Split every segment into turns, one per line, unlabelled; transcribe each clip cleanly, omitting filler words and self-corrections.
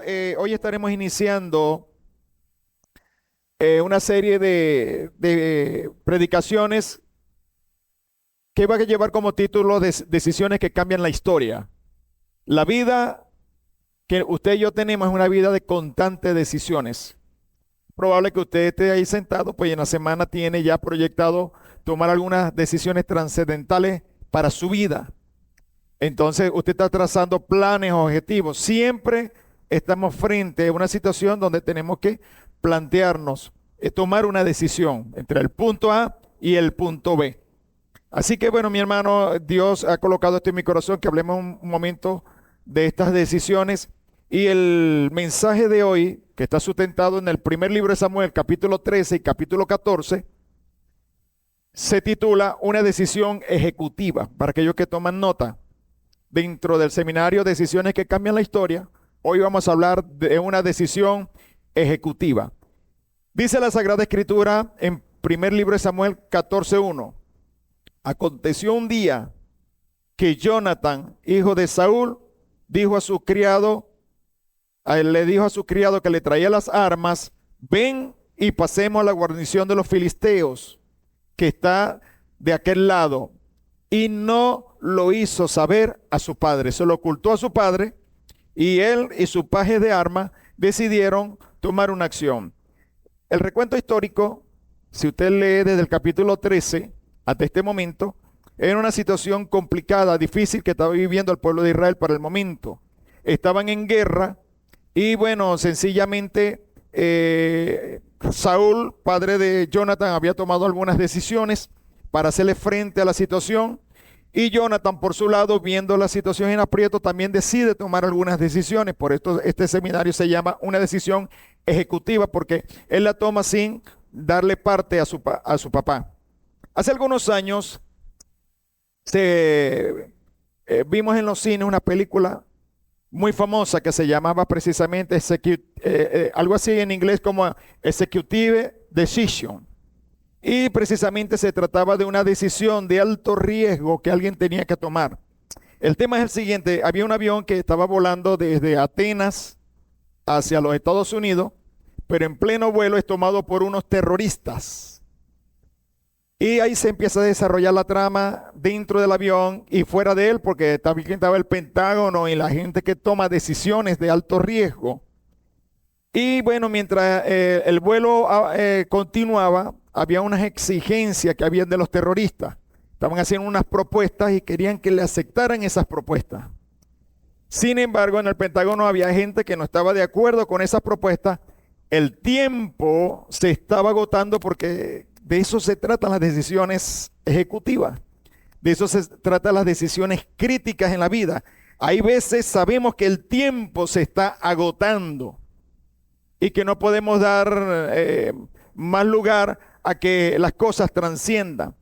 hermano, hoy estaremos iniciando una serie de predicaciones que va a llevar como título Decisiones que cambian la historia. La vida que usted y yo tenemos es una vida de constantes decisiones. Probable que usted esté ahí sentado, pues en la semana tiene ya proyectado tomar algunas decisiones trascendentales para su vida. Entonces usted está trazando planes, objetivos. Siempre estamos frente a una situación donde tenemos que plantearnos, tomar una decisión entre el punto A y el punto B. Así que bueno, mi hermano, Dios ha colocado esto en mi corazón, que hablemos un momento de estas decisiones. Y el mensaje de hoy, que está sustentado en el primer libro de Samuel, capítulo 13 y capítulo 14, se titula Una decisión ejecutiva, para aquellos que toman nota. Dentro del seminario Decisiones que cambian la historia, hoy vamos a hablar de una decisión ejecutiva. Dice la Sagrada Escritura en primer libro de Samuel 14:1. Aconteció un día que Jonathan, hijo de Saúl, dijo a su criado, le dijo a su criado que le traía las armas: ven y pasemos a la guarnición de los filisteos, que está de aquel lado. Y no lo hizo saber a su padre, se lo ocultó a su padre, y él y su paje de armas decidieron tomar una acción. El recuento histórico, si usted lee desde el capítulo 13 hasta este momento, era una situación complicada, difícil, que estaba viviendo el pueblo de Israel para el momento. Estaban en guerra y bueno, sencillamente Saúl, padre de Jonathan, había tomado algunas decisiones para hacerle frente a la situación, y Jonathan, por su lado, viendo la situación en aprieto, también decide tomar algunas decisiones. Por esto este seminario se llama Una decisión ejecutiva, porque él la toma sin darle parte a su papá. Hace algunos años vimos en los cines una película muy famosa que se llamaba precisamente algo así en inglés como Executive Decision. Y precisamente se trataba de una decisión de alto riesgo que alguien tenía que tomar. El tema es el siguiente: había un avión que estaba volando desde Atenas hacia los Estados Unidos, pero en pleno vuelo es tomado por unos terroristas. Y ahí se empieza a desarrollar la trama dentro del avión y fuera de él, porque también estaba el Pentágono y la gente que toma decisiones de alto riesgo. Y bueno, mientras el vuelo continuaba, había unas exigencias que habían de los terroristas. Estaban haciendo unas propuestas y querían que le aceptaran esas propuestas. Sin embargo, en el Pentágono había gente que no estaba de acuerdo con esas propuestas. El tiempo se estaba agotando, porque de eso se tratan las decisiones ejecutivas. De eso se tratan las decisiones críticas en la vida. Hay veces sabemos que el tiempo se está agotando y que no podemos dar más lugar a que las cosas trasciendan.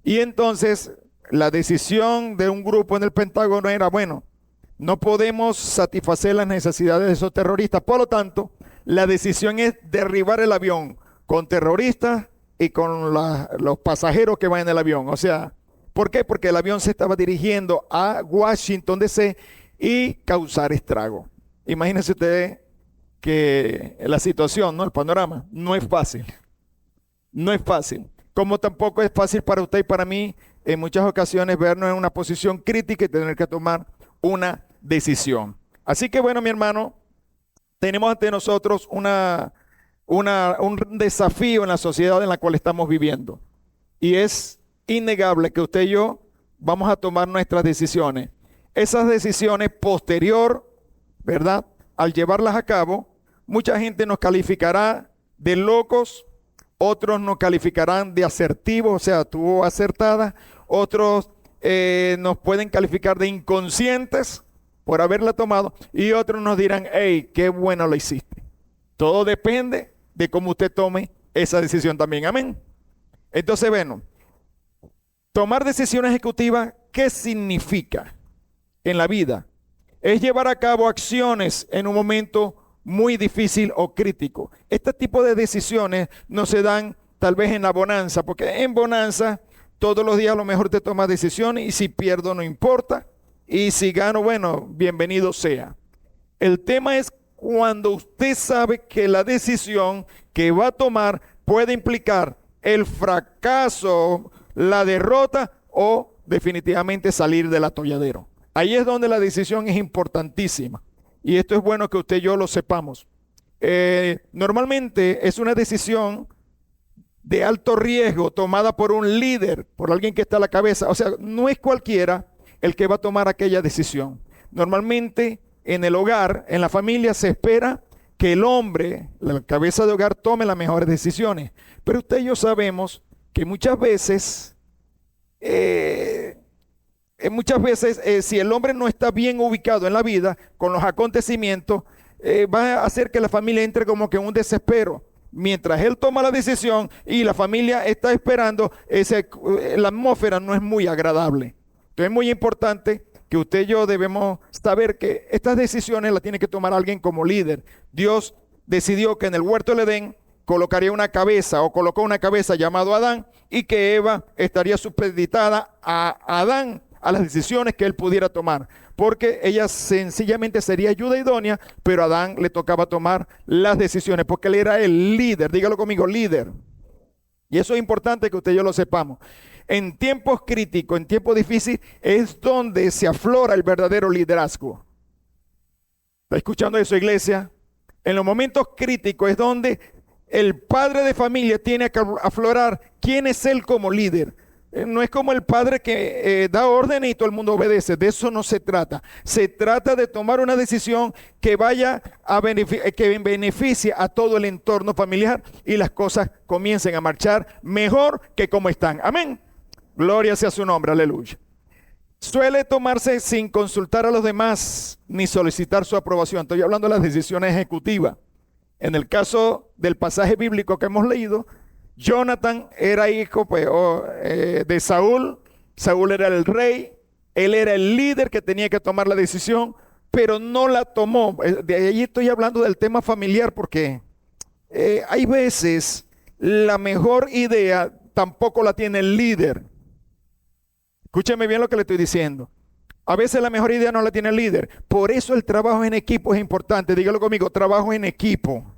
Y entonces la decisión de un grupo en el Pentágono era: bueno, no podemos satisfacer las necesidades de esos terroristas, por lo tanto, la decisión es derribar el avión con terroristas y con los pasajeros que van en el avión. O sea, ¿por qué? Porque el avión se estaba dirigiendo a Washington, D.C. y causar estrago. Imagínense ustedes que la situación, ¿no? El panorama no es fácil. No es fácil. Como tampoco es fácil para usted y para mí en muchas ocasiones vernos en una posición crítica y tener que tomar una decisión. Así que bueno, mi hermano, tenemos ante nosotros un desafío en la sociedad en la cual estamos viviendo. Y es innegable que usted y yo vamos a tomar nuestras decisiones. Esas decisiones posterior, ¿verdad? Al llevarlas a cabo, mucha gente nos calificará de locos, otros nos calificarán de asertivos, o sea, estuvo acertada, otros nos pueden calificar de inconscientes por haberla tomado, y otros nos dirán: hey, qué bueno lo hiciste. Todo depende de cómo usted tome esa decisión también. Amén. Entonces, bueno, tomar decisiones ejecutivas, ¿qué significa en la vida? Es llevar a cabo acciones en un momento muy difícil o crítico. Este tipo de decisiones no se dan tal vez en la bonanza, porque en bonanza todos los días a lo mejor te tomas decisiones, y si pierdo no importa, y si gano, bueno, bienvenido sea. El tema es cuando usted sabe que la decisión que va a tomar puede implicar el fracaso, la derrota o definitivamente salir del atolladero. Ahí es donde la decisión es importantísima. Y esto es bueno que usted y yo lo sepamos. Normalmente es una decisión de alto riesgo tomada por un líder, por alguien que está a la cabeza. O sea, no es cualquiera el que va a tomar aquella decisión. Normalmente en el hogar, en la familia, se espera que el hombre, la cabeza de hogar, tome las mejores decisiones. Pero usted y yo sabemos que muchas veces, si el hombre no está bien ubicado en la vida, con los acontecimientos, va a hacer que la familia entre como que en un desespero. Mientras él toma la decisión y la familia está esperando, la atmósfera no es muy agradable. Entonces es muy importante que usted y yo debemos saber que estas decisiones las tiene que tomar alguien como líder. Dios decidió que en el huerto del Edén colocaría una cabeza o colocó una cabeza llamado Adán y que Eva estaría supeditada a Adán, a las decisiones que él pudiera tomar, porque ella sencillamente sería ayuda idónea, pero a Adán le tocaba tomar las decisiones, porque él era el líder. Dígalo conmigo, líder. Y eso es importante que usted y yo lo sepamos. En tiempos críticos, en tiempos difíciles, es donde se aflora el verdadero liderazgo. ¿Está escuchando eso, iglesia? En los momentos críticos es donde el padre de familia tiene que aflorar quién es él como líder. No es como el padre que da órdenes y todo el mundo obedece. De eso no se trata. Se trata de tomar una decisión que vaya a que beneficie a todo el entorno familiar y las cosas comiencen a marchar mejor que como están. Amén. Gloria sea su nombre. Aleluya. Suele tomarse sin consultar a los demás ni solicitar su aprobación. Estoy hablando de las decisiones ejecutivas. En el caso del pasaje bíblico que hemos leído, Jonathan era hijo de Saúl. Saúl era el rey. Él era el líder que tenía que tomar la decisión, pero no la tomó. De ahí estoy hablando del tema familiar, porque hay veces la mejor idea tampoco la tiene el líder. Escúcheme bien lo que le estoy diciendo. A veces la mejor idea no la tiene el líder. Por eso el trabajo en equipo es importante. Dígalo conmigo, trabajo en equipo.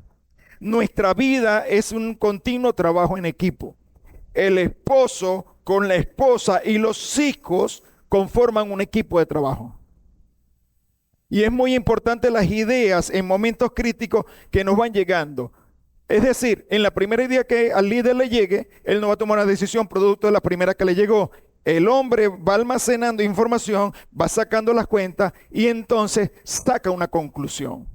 Nuestra vida es un continuo trabajo en equipo. El esposo con la esposa y los hijos conforman un equipo de trabajo. Y es muy importante las ideas en momentos críticos que nos van llegando. Es decir, en la primera idea que al líder le llegue, él no va a tomar una decisión producto de la primera que le llegó. El hombre va almacenando información, va sacando las cuentas y entonces saca una conclusión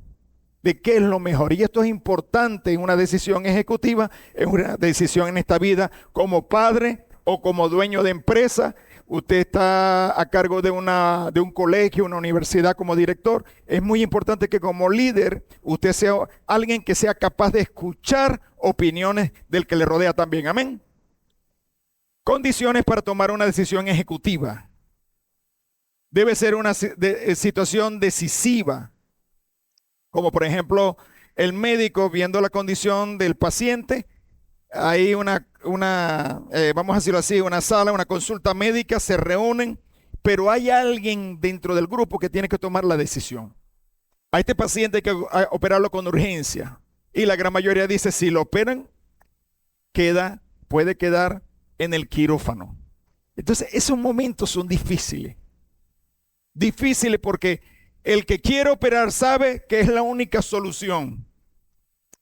de qué es lo mejor. Y esto es importante en una decisión ejecutiva, en una decisión en esta vida como padre o como dueño de empresa. Usted está a cargo de un colegio, una universidad como director. Es muy importante que como líder usted sea alguien que sea capaz de escuchar opiniones del que le rodea también. Amén. Condiciones para tomar una decisión ejecutiva. Debe ser una situación decisiva. Como por ejemplo, el médico viendo la condición del paciente, hay vamos a decirlo así, una sala, una consulta médica, se reúnen, pero hay alguien dentro del grupo que tiene que tomar la decisión. A este paciente hay que operarlo con urgencia. Y la gran mayoría dice, si lo operan, puede quedar en el quirófano. Entonces, esos momentos son difíciles. Difíciles porque el que quiere operar sabe que es la única solución.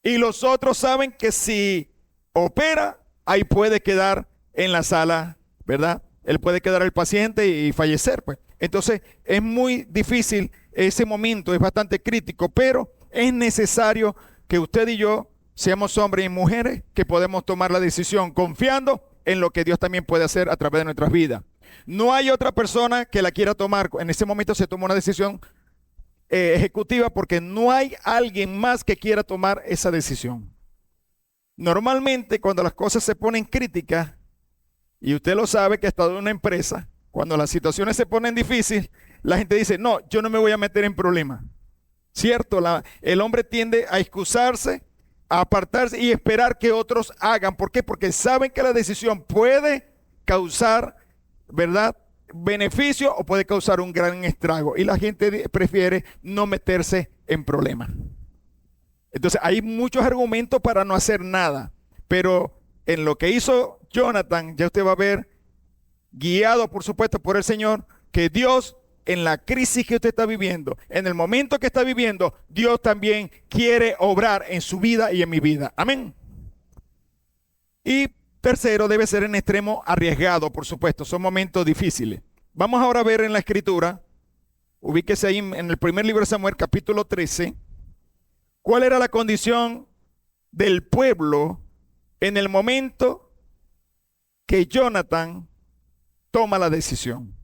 Y los otros saben que si opera, ahí puede quedar en la sala, ¿verdad? Él puede quedar el paciente y fallecer, pues. Entonces, es muy difícil ese momento, es bastante crítico, pero es necesario que usted y yo seamos hombres y mujeres que podemos tomar la decisión confiando en lo que Dios también puede hacer a través de nuestras vidas. No hay otra persona que la quiera tomar. En ese momento se toma una decisión ejecutiva porque no hay alguien más que quiera tomar esa decisión. Normalmente cuando las cosas se ponen críticas, y usted lo sabe que ha estado en una empresa, cuando las situaciones se ponen difíciles, la gente dice, no, yo no me voy a meter en problemas. ¿Cierto? El hombre tiende a excusarse, a apartarse y esperar que otros hagan. ¿Por qué? Porque saben que la decisión puede causar, ¿verdad?, beneficio o puede causar un gran estrago. Y la gente prefiere no meterse en problemas. Entonces hay muchos argumentos para no hacer nada, pero en lo que hizo Jonathan, ya usted va a ver, guiado por supuesto por el Señor, que Dios en la crisis que usted está viviendo, en el momento que está viviendo, Dios también quiere obrar en su vida y en mi vida. Amén. Y tercero, debe ser en extremo arriesgado, por supuesto, son momentos difíciles. Vamos ahora a ver en la Escritura, ubíquese ahí en el primer libro de Samuel, capítulo 13, cuál era la condición del pueblo en el momento que Jonathan toma la decisión.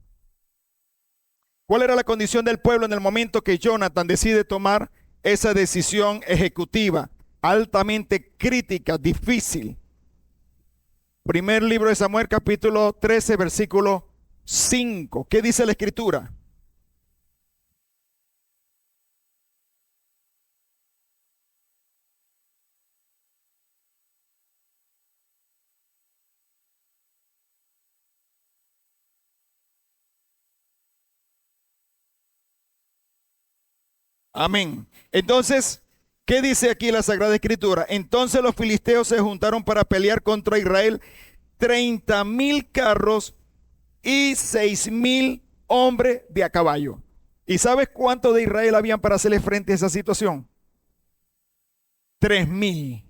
¿Cuál era la condición del pueblo en el momento que Jonathan decide tomar esa decisión ejecutiva, altamente crítica, difícil? Primer libro de Samuel, capítulo 13, versículo 5. ¿Qué dice la Escritura? Amén. Entonces, ¿qué dice aquí la Sagrada Escritura? Entonces los filisteos se juntaron para pelear contra Israel, 30,000 carros y 6,000 hombres de a caballo. ¿Y sabes cuánto de Israel habían para hacerle frente a esa situación? 3,000.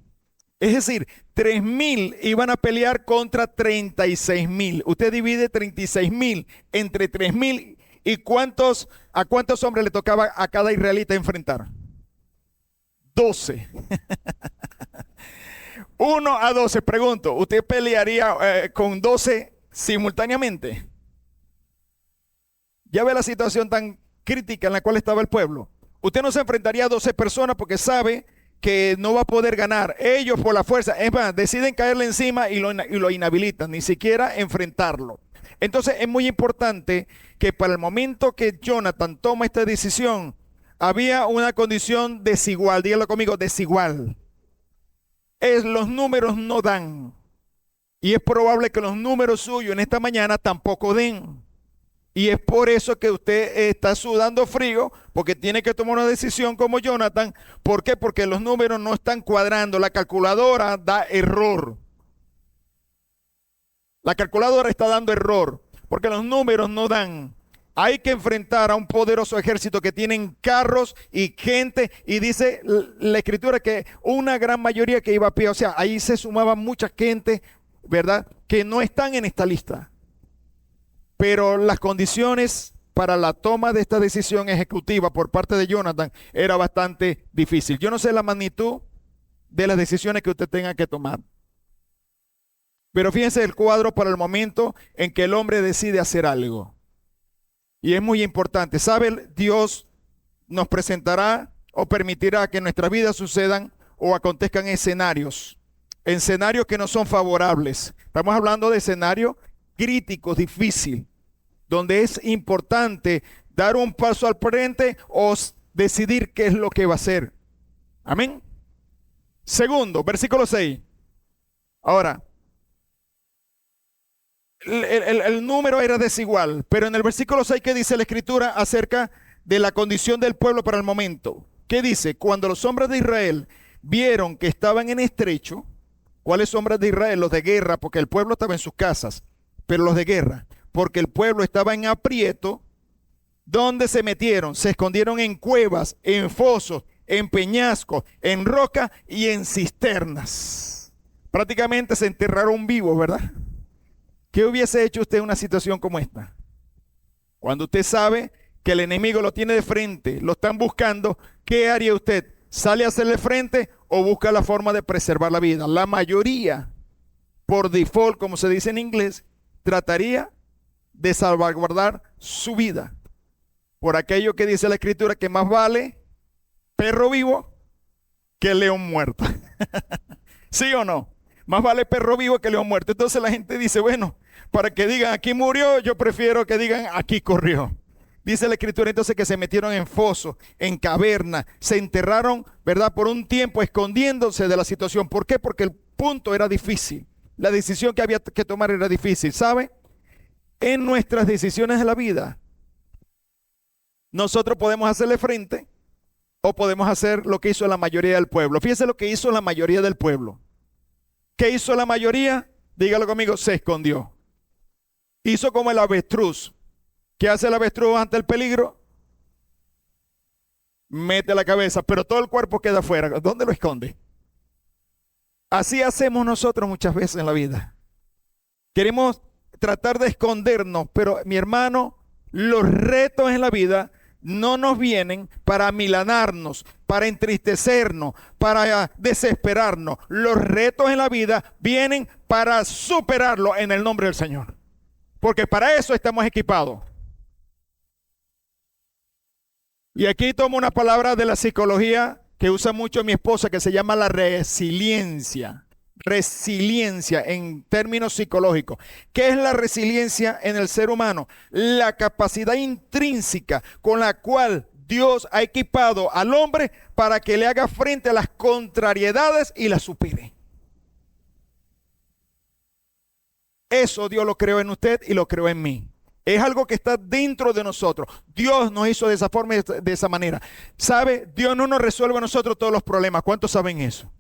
Es decir, 3,000 iban a pelear contra 36,000. Usted divide 36,000 entre 3,000 y ¿a cuántos hombres le tocaba a cada israelita enfrentar? 12. 1 a 12. Pregunto, ¿usted pelearía con 12 simultáneamente? Ya ve la situación tan crítica en la cual estaba el pueblo. Usted no se enfrentaría a 12 personas porque sabe que no va a poder ganar. Ellos por la fuerza, es más, deciden caerle encima y lo inhabilitan, ni siquiera enfrentarlo. Entonces es muy importante que para el momento que Jonathan toma esta decisión, había una condición desigual. Dígalo conmigo, desigual. Los números no dan. Y es probable que los números suyos en esta mañana tampoco den. Y es por eso que usted está sudando frío, porque tiene que tomar una decisión como Jonathan. ¿Por qué? Porque los números no están cuadrando. La calculadora da error. La calculadora está dando error, porque los números no dan. Hay que enfrentar a un poderoso ejército que tienen carros y gente, y dice la Escritura que una gran mayoría que iba a pie, o sea, ahí se sumaba mucha gente, ¿verdad? Que no están en esta lista. Pero las condiciones para la toma de esta decisión ejecutiva por parte de Jonathan era bastante difícil. Yo no sé la magnitud de las decisiones que usted tenga que tomar. Pero fíjense el cuadro para el momento en que el hombre decide hacer algo. Y es muy importante. ¿Sabe? Dios nos presentará o permitirá que en nuestra vida sucedan o acontezcan escenarios que no son favorables. Estamos hablando de escenarios críticos, difíciles, donde es importante dar un paso al frente o decidir qué es lo que va a hacer. Amén. Segundo, versículo 6. Ahora, el número era desigual, pero en el versículo 6, ¿qué dice la Escritura acerca de la condición del pueblo para el momento? ¿Qué dice? Cuando los hombres de Israel vieron que estaban en estrecho. ¿Cuáles hombres de Israel? Los de guerra, porque el pueblo estaba en sus casas, pero los de guerra, porque el pueblo estaba en aprieto. ¿Dónde se metieron? Se escondieron en cuevas, en fosos, en peñascos, en roca y en cisternas. Prácticamente se enterraron vivos, ¿verdad? ¿Qué hubiese hecho usted en una situación como esta? Cuando usted sabe que el enemigo lo tiene de frente, lo están buscando, ¿qué haría usted? ¿Sale a hacerle frente o busca la forma de preservar la vida? La mayoría, por default, como se dice en inglés, trataría de salvaguardar su vida. Por aquello que dice la Escritura, que más vale perro vivo que león muerto. ¿Sí o no? Más vale perro vivo que león muerto. Entonces la gente dice, bueno, para que digan aquí murió, yo prefiero que digan aquí corrió. Dice la Escritura entonces que se metieron en fosos, en cavernas, se enterraron, ¿verdad? Por un tiempo escondiéndose de la situación. ¿Por qué? Porque el punto era difícil. La decisión que había que tomar era difícil, ¿sabe? En nuestras decisiones de la vida, nosotros podemos hacerle frente o podemos hacer lo que hizo la mayoría del pueblo. Fíjese lo que hizo la mayoría del pueblo. ¿Qué hizo la mayoría? Dígalo conmigo, se escondió. Hizo como el avestruz. ¿Qué hace el avestruz ante el peligro? Mete la cabeza, pero todo el cuerpo queda afuera. ¿Dónde lo esconde? Así hacemos nosotros muchas veces en la vida. Queremos tratar de escondernos, pero mi hermano, los retos en la vida no nos vienen para amilanarnos, para entristecernos, para desesperarnos. Los retos en la vida vienen para superarlo en el nombre del Señor. Porque para eso estamos equipados. Y aquí tomo una palabra de la psicología que usa mucho mi esposa, que se llama la resiliencia. Resiliencia en términos psicológicos. ¿Qué es la resiliencia en el ser humano? La capacidad intrínseca con la cual Dios ha equipado al hombre para que le haga frente a las contrariedades y las supere. Eso Dios lo creó en usted y lo creó en mí. Es algo que está dentro de nosotros. Dios nos hizo de esa forma y de esa manera. ¿Sabe? Dios no nos resuelve a nosotros todos los problemas. ¿Cuántos saben eso?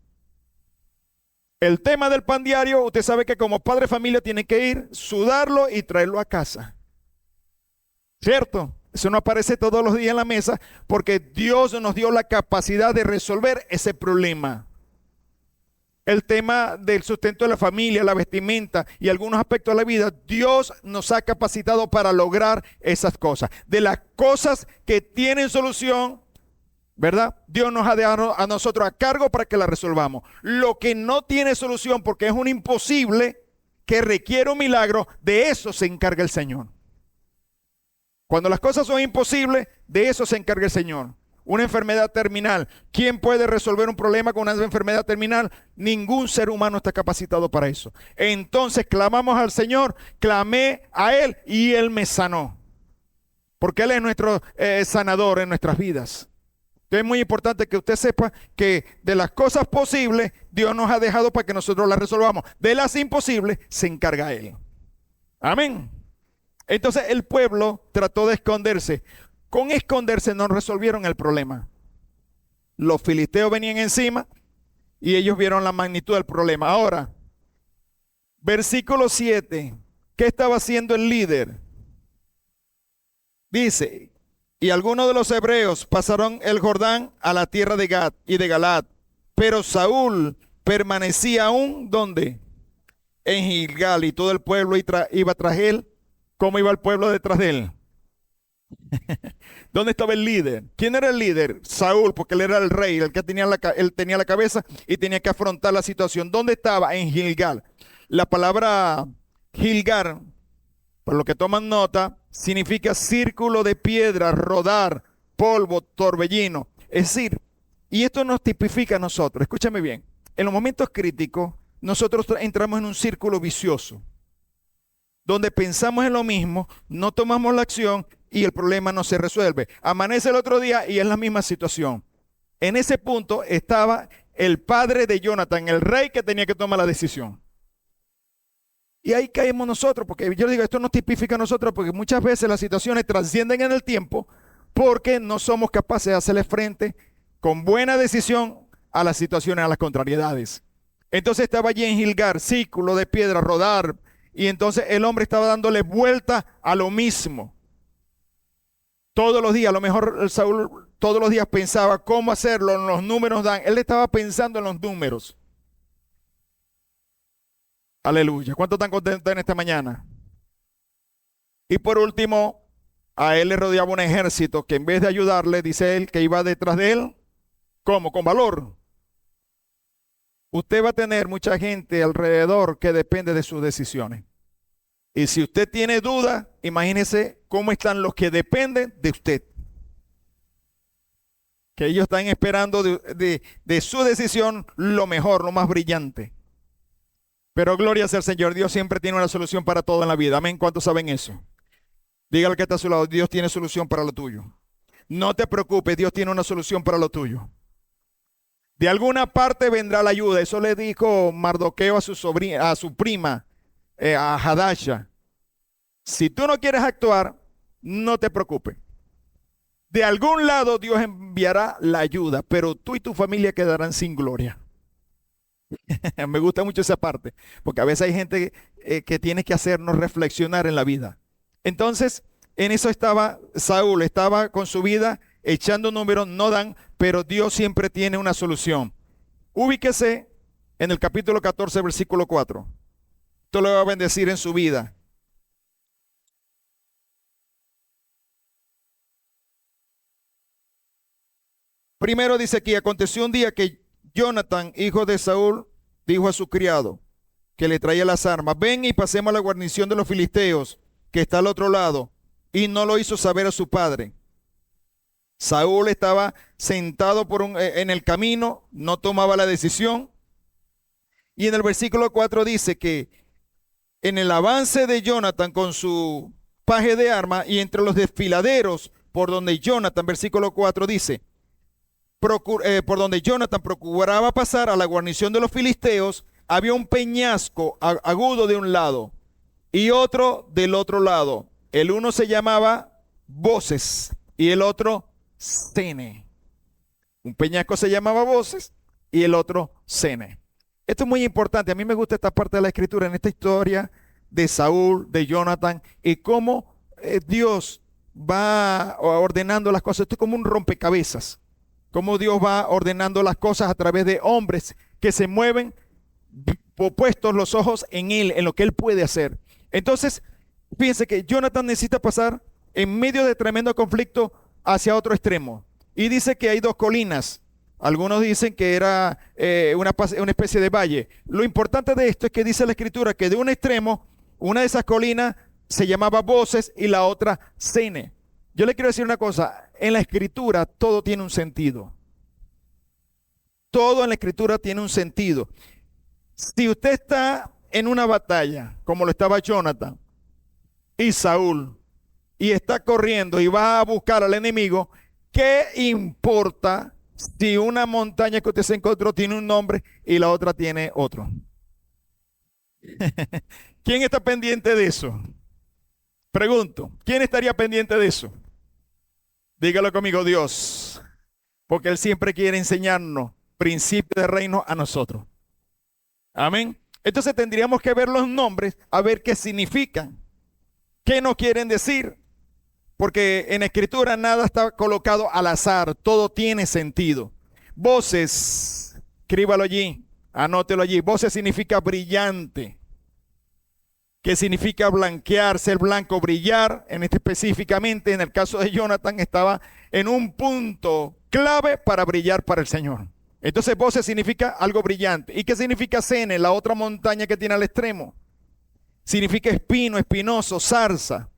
El tema del pan diario, usted sabe que como padre de familia tiene que ir, sudarlo y traerlo a casa. ¿Cierto? Eso no aparece todos los días en la mesa porque Dios nos dio la capacidad de resolver ese problema. El tema del sustento de la familia, la vestimenta y algunos aspectos de la vida, Dios nos ha capacitado para lograr esas cosas. De las cosas que tienen solución, ¿verdad? Dios nos ha dejado a nosotros a cargo para que la resolvamos. Lo que no tiene solución porque es un imposible que requiere un milagro, de eso se encarga el Señor. Cuando las cosas son imposibles, de eso se encarga el Señor. Una enfermedad terminal. ¿Quién puede resolver un problema con una enfermedad terminal? Ningún ser humano está capacitado para eso. Entonces clamamos al Señor, clamé a Él y Él me sanó. Porque Él es nuestro sanador en nuestras vidas. Entonces es muy importante que usted sepa que de las cosas posibles, Dios nos ha dejado para que nosotros las resolvamos. De las imposibles, se encarga Él. Amén. Entonces el pueblo trató de esconderse. Con esconderse no resolvieron el problema. Los filisteos venían encima y ellos vieron la magnitud del problema. Ahora, versículo 7. ¿Qué estaba haciendo el líder? Dice, y algunos de los hebreos pasaron el Jordán a la tierra de Gad y de Galaad, pero Saúl permanecía aún, ¿dónde? En Gilgal, y todo el pueblo iba tras él. ¿Cómo iba el pueblo detrás de él? ¿Dónde estaba el líder? ¿Quién era el líder? Saúl, porque él era el rey, el que él tenía la cabeza y tenía que afrontar la situación. ¿Dónde estaba? En Gilgal. La palabra Gilgal, por lo que toman nota, significa círculo de piedra, rodar, polvo, torbellino. Es decir, y esto nos tipifica a nosotros. Escúchame bien. En los momentos críticos, nosotros entramos en un círculo vicioso, donde pensamos en lo mismo, no tomamos la acción y el problema no se resuelve. Amanece el otro día y es la misma situación. En ese punto estaba el padre de Jonathan, el rey que tenía que tomar la decisión. Y ahí caemos nosotros, porque yo digo, esto nos tipifica a nosotros, porque muchas veces las situaciones trascienden en el tiempo porque no somos capaces de hacerle frente con buena decisión a las situaciones, a las contrariedades. Entonces estaba allí en Gilgal, círculo de piedra, rodar, y entonces el hombre estaba dándole vuelta a lo mismo. Todos los días, a lo mejor Saúl todos los días pensaba cómo hacerlo, los números dan. Él estaba pensando en los números. Aleluya. ¿Cuántos están contentos en esta mañana? Y por último, a él le rodeaba un ejército que en vez de ayudarle, dice él, que iba detrás de él. ¿Cómo? Con valor. Usted va a tener mucha gente alrededor que depende de sus decisiones. Y si usted tiene dudas, imagínese cómo están los que dependen de usted. Que ellos están esperando de su decisión lo mejor, lo más brillante. Pero gloria sea al Señor, Dios siempre tiene una solución para todo en la vida. Amén. ¿Cuántos saben eso? Dígale que está a su lado, Dios tiene solución para lo tuyo. No te preocupes, Dios tiene una solución para lo tuyo. De alguna parte vendrá la ayuda. Eso le dijo Mardoqueo a su prima, a Hadasha. Si tú no quieres actuar, no te preocupes. De algún lado Dios enviará la ayuda, pero tú y tu familia quedarán sin gloria. Me gusta mucho esa parte, porque a veces hay gente que tiene que hacernos reflexionar en la vida. Entonces, en eso estaba Saúl, estaba con su vida echando números, no dan, pero Dios siempre tiene una solución. Ubíquese en el capítulo 14, versículo 4. Esto le va a bendecir en su vida. Primero dice aquí, aconteció un día que Jonathan, hijo de Saúl, dijo a su criado que le traía las armas, ven y pasemos a la guarnición de los filisteos, que está al otro lado, y no lo hizo saber a su padre. Saúl estaba sentado en el camino, no tomaba la decisión, y en el versículo 4 dice que en el avance de Jonathan con su paje de armas y entre los desfiladeros por donde Jonathan, versículo 4 dice, por donde Jonathan procuraba pasar a la guarnición de los filisteos, había un peñasco agudo de un lado y otro del otro lado. El uno se llamaba Voces y el otro Sene. Un peñasco se llamaba Voces y el otro Sene. Esto es muy importante. A mí me gusta esta parte de la escritura, en esta historia de Saúl, de Jonathan, y cómo Dios va ordenando las cosas. Esto es como un rompecabezas. Cómo Dios va ordenando las cosas a través de hombres que se mueven puestos los ojos en Él, en lo que Él puede hacer. Entonces, fíjense que Jonathan necesita pasar en medio de tremendo conflicto hacia otro extremo. Y dice que hay dos colinas. Algunos dicen que era una especie de valle. Lo importante de esto es que dice la Escritura que de un extremo, una de esas colinas se llamaba Voces y la otra Sene. Yo le quiero decir una cosa, en la Escritura todo tiene un sentido. Todo en la Escritura tiene un sentido. Si usted está en una batalla, como lo estaba Jonathan y Saúl, y está corriendo y va a buscar al enemigo, ¿qué importa si una montaña que usted se encontró tiene un nombre y la otra tiene otro? ¿Quién está pendiente de eso? Pregunto, ¿quién estaría pendiente de eso? Dígalo conmigo, Dios, porque Él siempre quiere enseñarnos principios de reino a nosotros. Amén. Entonces tendríamos que ver los nombres, a ver qué significan, qué nos quieren decir, porque en Escritura nada está colocado al azar, todo tiene sentido. Voces, escríbalo allí, anótelo allí. Voces significa brillante. ¿Qué significa blanquear, ser blanco, brillar? Específicamente, en el caso de Jonathan, estaba en un punto clave para brillar para el Señor. Entonces, Voces significa algo brillante. ¿Y qué significa Sene, la otra montaña que tiene al extremo? Significa espino, espinoso, zarza.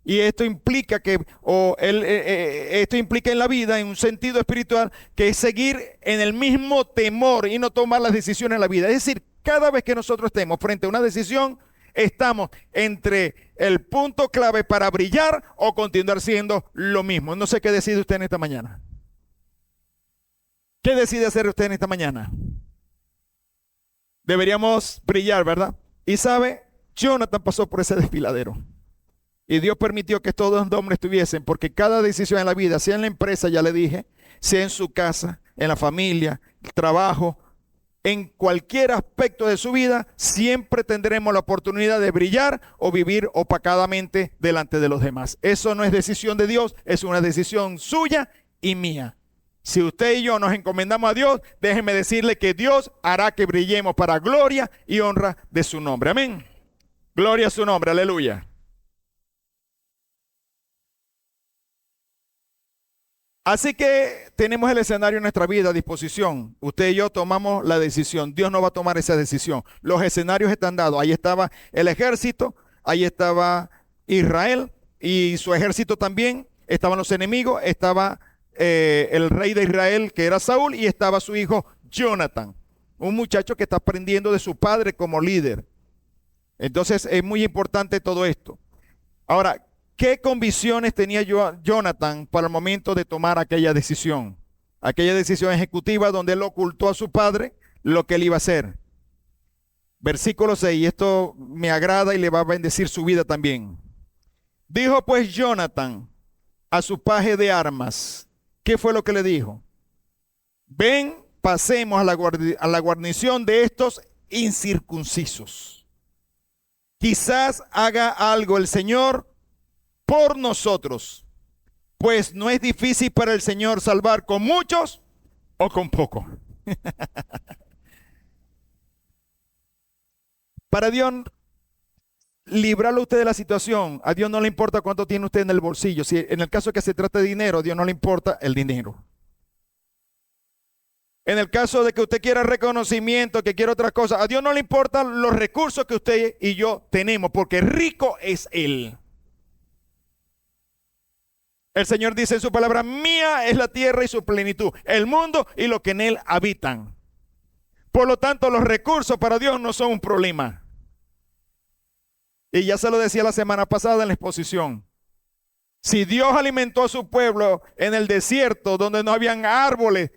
Y esto implica esto implica en la vida, en un sentido espiritual, que es seguir en el mismo temor y no tomar las decisiones en la vida. Es decir, cada vez que nosotros estemos frente a una decisión, estamos entre el punto clave para brillar o continuar siendo lo mismo. No sé qué decide usted en esta mañana. ¿Qué decide hacer usted en esta mañana? Deberíamos brillar, ¿verdad? Y sabe, Jonathan pasó por ese desfiladero. Y Dios permitió que estos dos hombres estuviesen, porque cada decisión en la vida, sea en la empresa, ya le dije, sea en su casa, en la familia, el trabajo, en cualquier aspecto de su vida, siempre tendremos la oportunidad de brillar o vivir opacadamente delante de los demás. Eso no es decisión de Dios, es una decisión suya y mía. Si usted y yo nos encomendamos a Dios, déjeme decirle que Dios hará que brillemos para gloria y honra de su nombre. Amén. Gloria a su nombre, aleluya. Así que tenemos el escenario en nuestra vida a disposición. Usted y yo tomamos la decisión. Dios no va a tomar esa decisión. Los escenarios están dados. Ahí estaba el ejército, ahí estaba Israel y su ejército también. Estaban los enemigos, estaba el rey de Israel, que era Saúl, y estaba su hijo Jonathan, un muchacho que está aprendiendo de su padre como líder. Entonces es muy importante todo esto. Ahora, ¿qué convicciones tenía Jonathan para el momento de tomar aquella decisión? Aquella decisión ejecutiva donde él ocultó a su padre lo que él iba a hacer. Versículo 6, esto me agrada y le va a bendecir su vida también. Dijo pues Jonathan a su paje de armas. ¿Qué fue lo que le dijo? Ven, pasemos a la guarnición de estos incircuncisos. Quizás haga algo el Señor por nosotros, pues no es difícil para el Señor salvar con muchos o con pocos. Para Dios, librarlo a usted de la situación, a Dios no le importa cuánto tiene usted en el bolsillo. Si en el caso que se trata de dinero, a Dios no le importa el dinero. En el caso de que usted quiera reconocimiento, que quiera otra cosa, a Dios no le importan los recursos que usted y yo tenemos, porque rico es Él. El Señor dice en su palabra, mía es la tierra y su plenitud, el mundo y lo que en él habitan. Por lo tanto, los recursos para Dios no son un problema. Y ya se lo decía la semana pasada en la exposición. Si Dios alimentó a su pueblo en el desierto, donde no habían árboles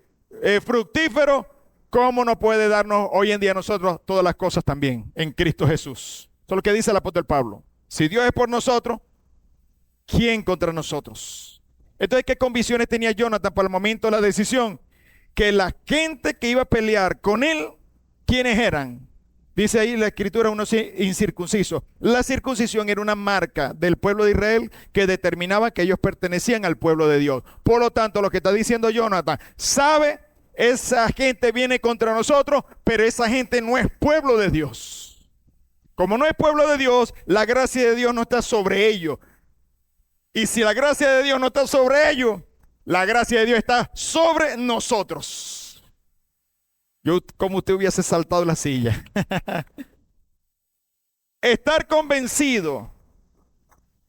fructíferos, ¿cómo no puede darnos hoy en día a nosotros todas las cosas también en Cristo Jesús? Eso es lo que dice el apóstol Pablo. Si Dios es por nosotros, ¿quién contra nosotros? Entonces, ¿qué convicciones tenía Jonathan para el momento de la decisión? Que la gente que iba a pelear con él, ¿quiénes eran? Dice ahí la escritura, unos incircuncisos. La circuncisión era una marca del pueblo de Israel que determinaba que ellos pertenecían al pueblo de Dios. Por lo tanto, lo que está diciendo Jonathan, sabe, esa gente viene contra nosotros, pero esa gente no es pueblo de Dios. Como no es pueblo de Dios, la gracia de Dios no está sobre ellos. Y si la gracia de Dios no está sobre ellos, la gracia de Dios está sobre nosotros. Yo, como usted hubiese saltado la silla. Estar convencido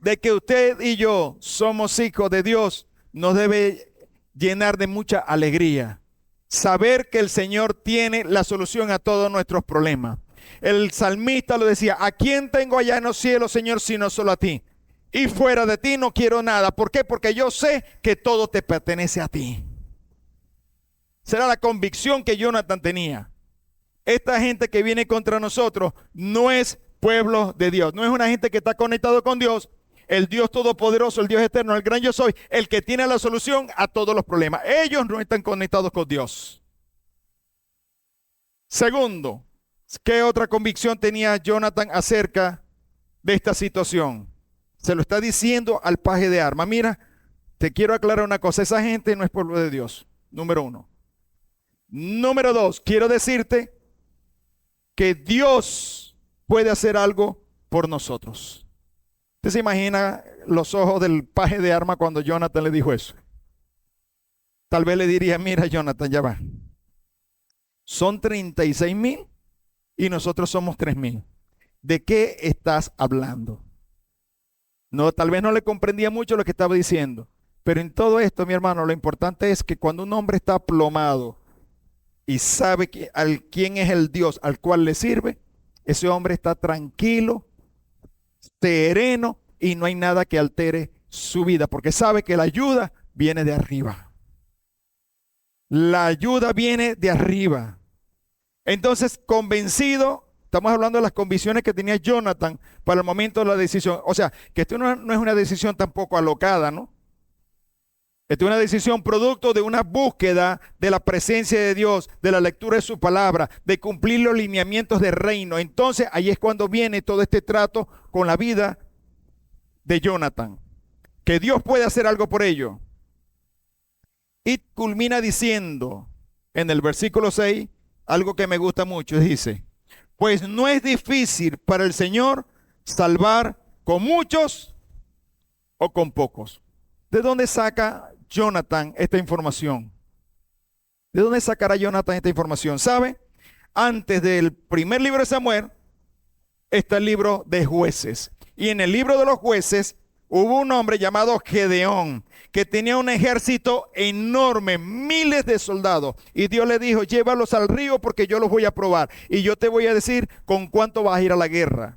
de que usted y yo somos hijos de Dios nos debe llenar de mucha alegría. Saber que el Señor tiene la solución a todos nuestros problemas. El salmista lo decía, ¿a quién tengo allá en los cielos, Señor, sino solo a ti? Y fuera de ti no quiero nada. ¿Por qué? Porque yo sé que todo te pertenece a ti. Será la convicción que Jonathan tenía. Esta gente que viene contra nosotros no es pueblo de Dios. No es una gente que está conectado con Dios. El Dios todopoderoso, el Dios eterno, el gran yo soy, el que tiene la solución a todos los problemas. Ellos no están conectados con Dios. Segundo, ¿qué otra convicción tenía Jonathan acerca de esta situación? Se lo está diciendo al paje de armas. Mira, te quiero aclarar una cosa. Esa gente no es pueblo de Dios. Número uno. Número dos, quiero decirte que Dios puede hacer algo por nosotros. ¿Usted se imagina los ojos del paje de armas cuando Jonathan le dijo eso? Tal vez le diría, mira Jonathan, ya va. Son 36,000 y nosotros somos 3,000. ¿De qué estás hablando? No, tal vez no le comprendía mucho lo que estaba diciendo. Pero en todo esto, mi hermano, lo importante es que cuando un hombre está aplomado y sabe quién es el Dios al cual le sirve, ese hombre está tranquilo, sereno y no hay nada que altere su vida, porque sabe que la ayuda viene de arriba. La ayuda viene de arriba. Entonces, convencido, estamos hablando de las convicciones que tenía Jonathan para el momento de la decisión. O sea, que esto no es una decisión tampoco alocada, ¿no? Esta es una decisión producto de una búsqueda de la presencia de Dios, de la lectura de su palabra, de cumplir los lineamientos del reino. Entonces, ahí es cuando viene todo este trato con la vida de Jonathan. Que Dios puede hacer algo por ello. Y culmina diciendo en el versículo 6, algo que me gusta mucho, dice, pues no es difícil para el Señor salvar con muchos o con pocos. ¿De dónde saca Jonathan esta información? ¿De dónde sacará Jonathan esta información? ¿Sabe? Antes del primer libro de Samuel está el libro de Jueces. Y en el libro de los Jueces hubo un hombre llamado Gedeón que tenía un ejército enorme, miles de soldados. Y Dios le dijo, llévalos al río porque yo los voy a probar. Y yo te voy a decir con cuánto vas a ir a la guerra.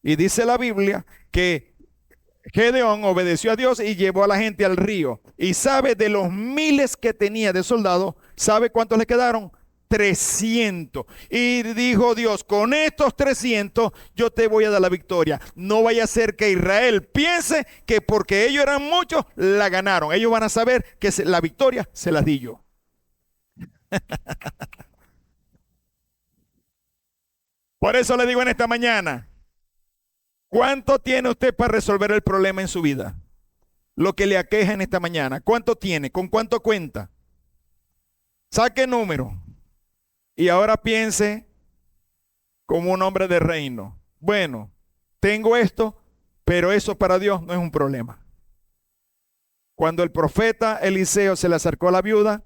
Y dice la Biblia que Gedeón obedeció a Dios y llevó a la gente al río. Y sabe, de los miles que tenía de soldados, ¿sabe cuántos le quedaron? 300. Y dijo Dios, con estos 300 yo te voy a dar la victoria. No vaya a ser que Israel piense que porque ellos eran muchos, la ganaron. Ellos van a saber que la victoria se las di yo. Por eso le digo en esta mañana, ¿cuánto tiene usted para resolver el problema en su vida? Lo que le aqueja en esta mañana. ¿Cuánto tiene? ¿Con cuánto cuenta? Saque número. Y ahora piense como un hombre de reino. Bueno, tengo esto, pero eso para Dios no es un problema. Cuando el profeta Eliseo se le acercó a la viuda,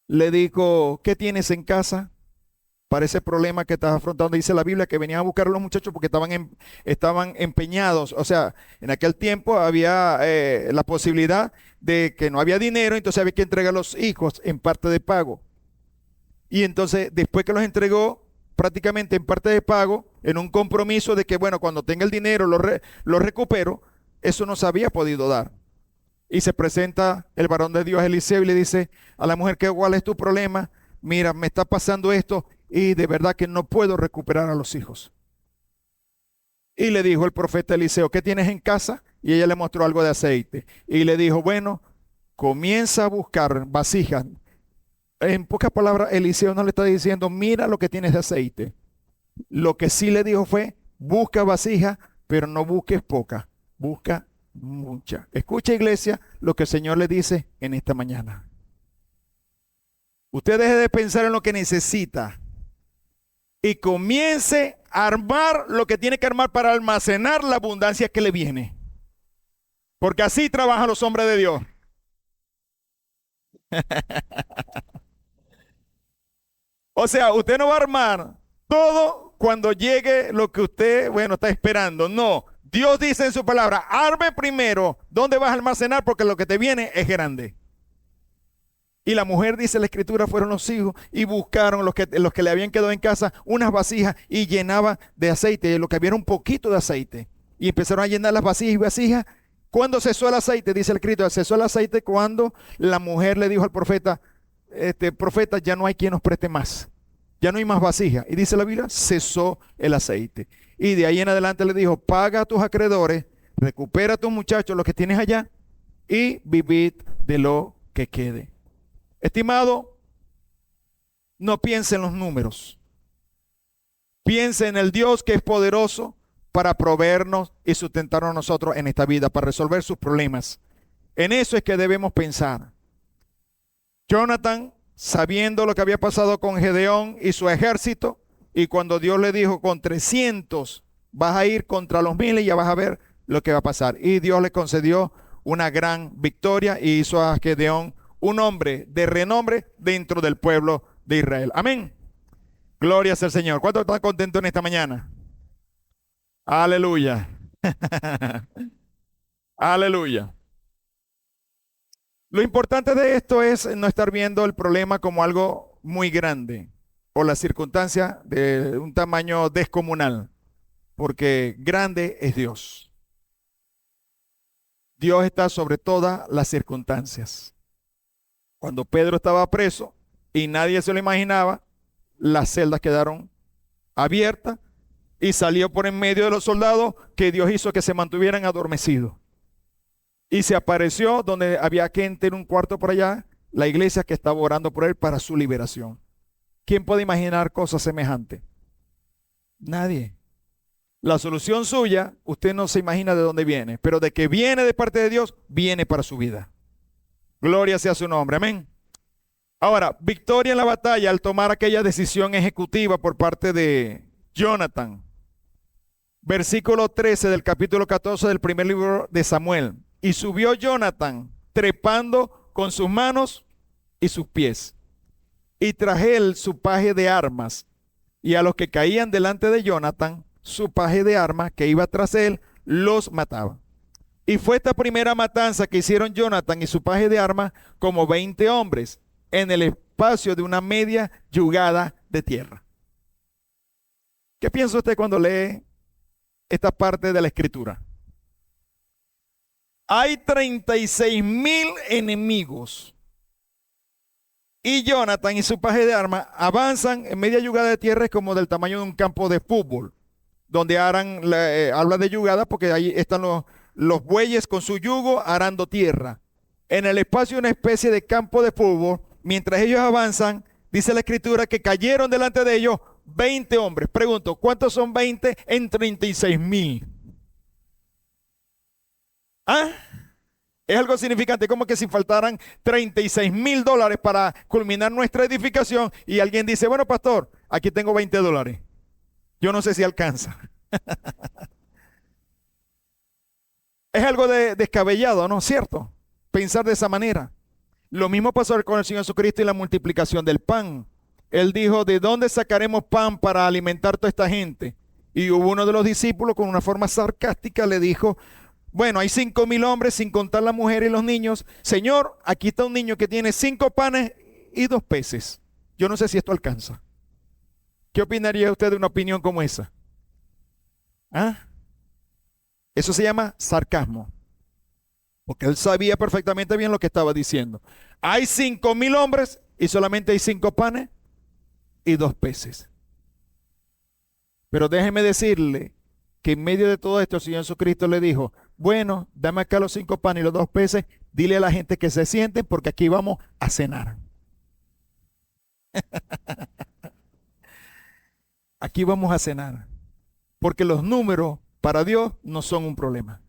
le dijo, ¿qué tienes en casa para ese problema que estás afrontando? Dice la Biblia que venían a buscar a los muchachos porque estaban empeñados. O sea, en aquel tiempo había la posibilidad de que no había dinero, entonces había que entregar a los hijos en parte de pago. Y entonces, después que los entregó, prácticamente en parte de pago, en un compromiso de que, bueno, cuando tenga el dinero lo recupero, eso no se había podido dar. Y se presenta el varón de Dios Eliseo y le dice a la mujer, ¿cuál es tu problema? Mira, me está pasando esto y de verdad que no puedo recuperar a los hijos. Y le dijo el profeta Eliseo, ¿qué tienes en casa? Y ella le mostró algo de aceite. Y le dijo, bueno, comienza a buscar vasijas. En pocas palabras, Eliseo no le está diciendo, mira lo que tienes de aceite. Lo que sí le dijo fue, busca vasijas, pero no busques poca, busca mucha. Escucha, iglesia, lo que el Señor le dice en esta mañana. Usted deje de pensar en lo que necesita y comience a armar lo que tiene que armar para almacenar la abundancia que le viene. Porque así trabajan los hombres de Dios. O sea, usted no va a armar todo cuando llegue lo que usted, bueno, está esperando. No, Dios dice en su palabra, arme primero dónde vas a almacenar porque lo que te viene es grande. Y la mujer, dice la escritura, fueron los hijos y buscaron los que le habían quedado en casa unas vasijas y llenaba de aceite, lo que había era un poquito de aceite. Y empezaron a llenar las vasijas y vasijas. ¿Cuándo cesó el aceite? Dice el escritor, cesó el aceite cuando la mujer le dijo al profeta, profeta, ya no hay quien nos preste más. Ya no hay más vasijas. Y dice la Biblia, cesó el aceite. Y de ahí en adelante le dijo, paga a tus acreedores, recupera a tus muchachos, los que tienes allá, y vivid de lo que quede. Estimado, no piense en los números. Piense en el Dios que es poderoso para proveernos y sustentarnos a nosotros en esta vida, para resolver sus problemas. En eso es que debemos pensar. Jonathan, sabiendo lo que había pasado con Gedeón y su ejército, y cuando Dios le dijo, con 300 vas a ir contra los 1000 y ya vas a ver lo que va a pasar. Y Dios le concedió una gran victoria y hizo a Gedeón un hombre de renombre dentro del pueblo de Israel. Amén. Gloria sea al Señor. ¿Cuántos están contentos en esta mañana? Aleluya. Aleluya. Lo importante de esto es no estar viendo el problema como algo muy grande o la circunstancia de un tamaño descomunal, porque grande es Dios. Dios está sobre todas las circunstancias. Cuando Pedro estaba preso y nadie se lo imaginaba, las celdas quedaron abiertas y salió por en medio de los soldados que Dios hizo que se mantuvieran adormecidos. Y se apareció donde había gente en un cuarto por allá, la iglesia que estaba orando por él para su liberación. ¿Quién puede imaginar cosas semejantes? Nadie. La solución suya, usted no se imagina de dónde viene, pero de que viene de parte de Dios, viene para su vida. Gloria sea su nombre, amén. Ahora, victoria en la batalla al tomar aquella decisión ejecutiva por parte de Jonathan. Versículo 13 del capítulo 14 del primer libro de Samuel. Y subió Jonathan trepando con sus manos y sus pies. Y traje él su paje de armas. Y a los que caían delante de Jonathan, su paje de armas que iba tras él, los mataba. Y fue esta primera matanza que hicieron Jonathan y su paje de armas como 20 hombres en el espacio de una media yugada de tierra. ¿Qué piensa usted cuando lee esta parte de la escritura? Hay 36,000 enemigos Y Jonathan y su paje de armas avanzan en media yugada de tierra, es como del tamaño de un campo de fútbol, donde habla de yugada porque ahí están los bueyes con su yugo arando tierra. En el espacio de una especie de campo de fútbol, mientras ellos avanzan, dice la escritura que cayeron delante de ellos 20 hombres. Pregunto, ¿cuántos son 20 en 36,000? ¿Ah? Es algo significante, como que si faltaran $36,000 para culminar nuestra edificación y alguien dice, bueno, pastor, aquí tengo $20. Yo no sé si alcanza. Es algo descabellado, ¿no es cierto? Pensar de esa manera. Lo mismo pasó con el Señor Jesucristo y la multiplicación del pan. Él dijo, ¿de dónde sacaremos pan para alimentar a toda esta gente? Y hubo uno de los discípulos con una forma sarcástica le dijo, bueno, hay 5,000 hombres sin contar la mujer y los niños. Señor, aquí está un niño que tiene 5 panes y 2 peces. Yo no sé si esto alcanza. ¿Qué opinaría usted de una opinión como esa? ¿Ah? Eso se llama sarcasmo. Porque él sabía perfectamente bien lo que estaba diciendo. Hay 5,000 hombres y solamente hay 5 panes y 2 peces. Pero déjeme decirle que en medio de todo esto el Señor Jesucristo le dijo, bueno, dame acá los 5 panes y los 2 peces, dile a la gente que se sienten porque aquí vamos a cenar. Aquí vamos a cenar. Porque los números para Dios no son un problema.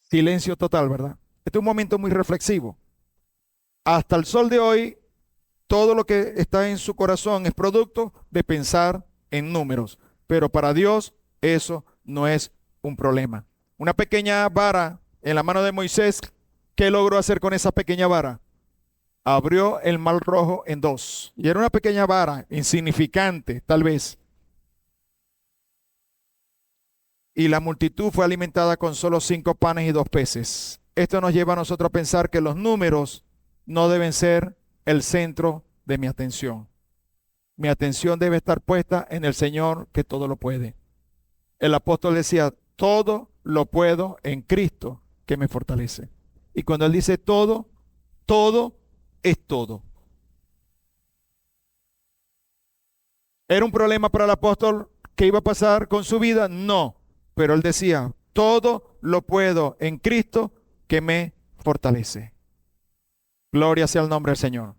Silencio total, ¿verdad? Este es un momento muy reflexivo. Hasta el sol de hoy, todo lo que está en su corazón es producto de pensar en números. Pero para Dios eso no es un problema. Una pequeña vara en la mano de Moisés, ¿qué logró hacer con esa pequeña vara? Abrió el mar rojo en 2. Y era una pequeña vara, insignificante, tal vez. Y la multitud fue alimentada con solo 5 panes y 2 peces. Esto nos lleva a nosotros a pensar que los números no deben ser el centro de mi atención. Mi atención debe estar puesta en el Señor que todo lo puede. El apóstol decía, todo lo puedo en Cristo que me fortalece. Y cuando él dice todo, todo es todo. ¿Era un problema para el apóstol que iba a pasar con su vida? No. Pero él decía, todo lo puedo en Cristo que me fortalece. Gloria sea el nombre del Señor.